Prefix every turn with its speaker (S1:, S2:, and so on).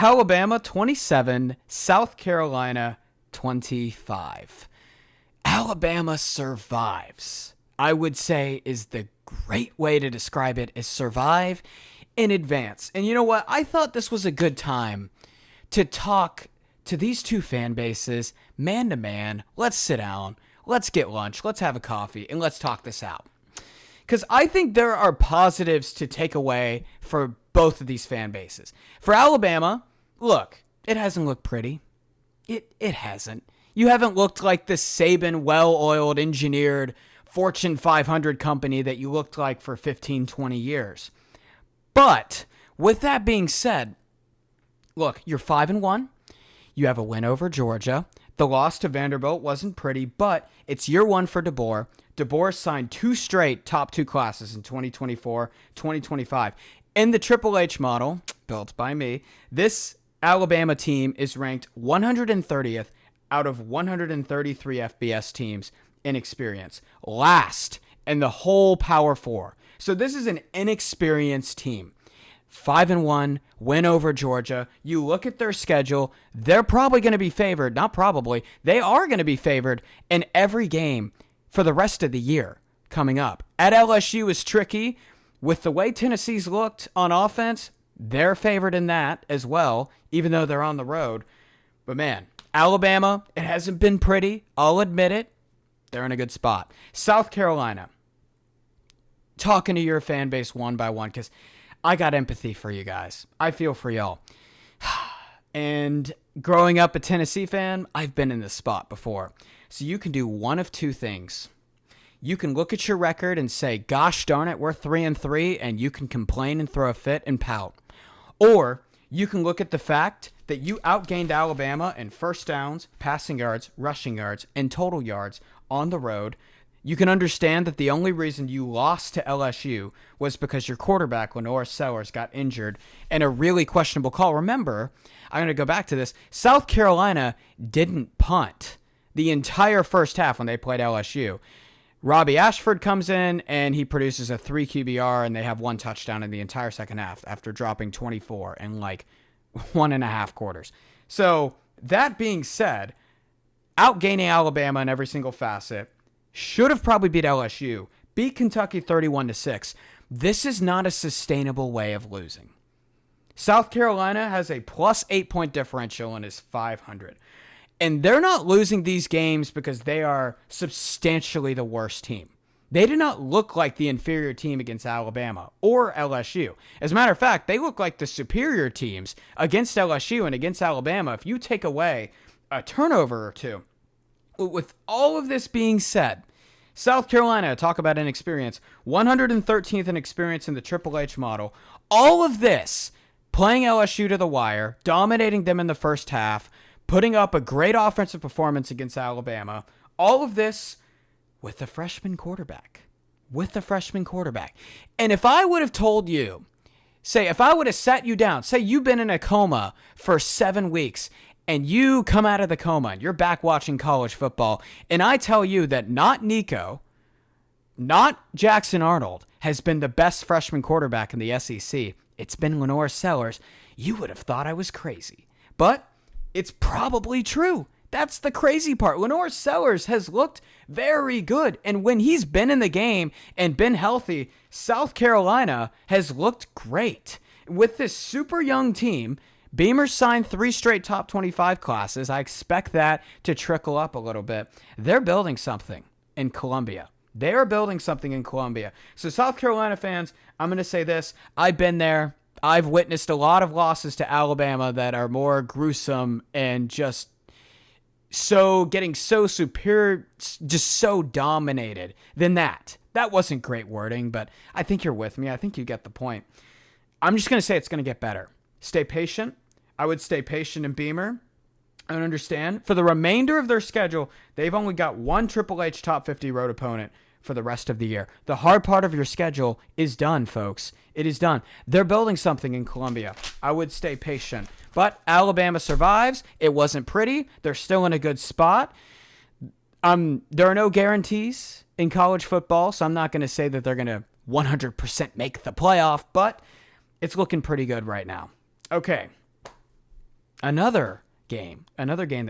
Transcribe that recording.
S1: Alabama 27, South Carolina 25. Alabama survives. I would say is the great way to describe it, is survive in advance. And you know what? I thought this was a good time to talk to these two fan bases man to man. Let's sit down. Let's get lunch. Let's have a coffee and let's talk this out. Because I think there are positives to take away for both of these fan bases. For Alabama, look, it hasn't looked pretty. It hasn't. You haven't looked like the Saban, well-oiled, engineered Fortune 500 company that you looked like for 15, 20 years. But with that being said, look, you're 5-1. You have a win over Georgia. The loss to Vanderbilt wasn't pretty, but it's year one for DeBoer. DeBoer signed 2 straight top 2 classes in 2024, 2025. In the Triple H model, built by me, this Alabama team is ranked 130th out of 133 FBS teams in experience. Last in the whole Power 4. So this is an inexperienced team. 5-1, win over Georgia. You look at their schedule, they're probably going to be favored. Not probably. They are going to be favored in every game for the rest of the year coming up. At LSU is tricky. With the way Tennessee's looked on offense, they're favored in that as well, even though they're on the road. But man, Alabama, it hasn't been pretty. I'll admit it. They're in a good spot. South Carolina. Talking to your fan base one by one, because I got empathy for you guys. I feel for y'all. And growing up a Tennessee fan, I've been in this spot before. So you can do one of two things. You can look at your record and say, gosh darn it, we're 3-3, and you can complain and throw a fit and pout. Or you can look at the fact that you outgained Alabama in first downs, passing yards, rushing yards, and total yards on the road. You can understand that the only reason you lost to LSU was because your quarterback, Lenore Sellers, got injured in a really questionable call. Remember, I'm going to go back to this. South Carolina didn't punt the entire first half when they played LSU. Robbie Ashford comes in, and he produces a 3 QBR, and they have 1 touchdown in the entire second half after dropping 24 in like 1.5 quarters. So that being said, outgaining Alabama in every single facet, should have probably beat LSU, beat Kentucky 31-6. This is not a sustainable way of losing. South Carolina has a plus 8-point differential and is 500. And they're not losing these games because they are substantially the worst team. They do not look like the inferior team against Alabama or LSU. As a matter of fact, they look like the superior teams against LSU and against Alabama if you take away a turnover or two. With all of this being said, South Carolina, talk about inexperience, 113th in experience in the Triple H model. All of this, playing LSU to the wire, dominating them in the first half, putting up a great offensive performance against Alabama, all of this with the freshman quarterback. And if I would have told you, say, if I would have sat you down, say you've been in a coma for 7 weeks, and you come out of the coma and you're back watching college football, and I tell you that not Nico, not Jackson Arnold has been the best freshman quarterback in the SEC, it's been Lenore Sellers, you would have thought I was crazy. But it's probably true. That's the crazy part. Lenore Sellers has looked very good, and when he's been in the game and been healthy, South Carolina has looked great. With this super young team, Beamer signed 3 straight top 25 classes. I expect that to trickle up a little bit. They're building something in Columbia. They are building something in Columbia. So South Carolina fans, I'm going to say this. I've been there. I've witnessed a lot of losses to Alabama that are more gruesome and just getting so superior, just so dominated than that. That wasn't great wording, but I think you're with me. I think you get the point. I'm just going to say it's going to get better. Stay patient. I would stay patient in Beamer. I don't understand. For the remainder of their schedule, they've only got 1 Triple H top 50 road opponent for the rest of the year. The hard part of your schedule is done, folks. It is done. They're building something in Columbia. I would stay patient. But Alabama survives. It wasn't pretty. They're still in a good spot. There are no guarantees in college football, so I'm not going to say that they're going to 100% make the playoff, but it's looking pretty good right now. Okay. Another game that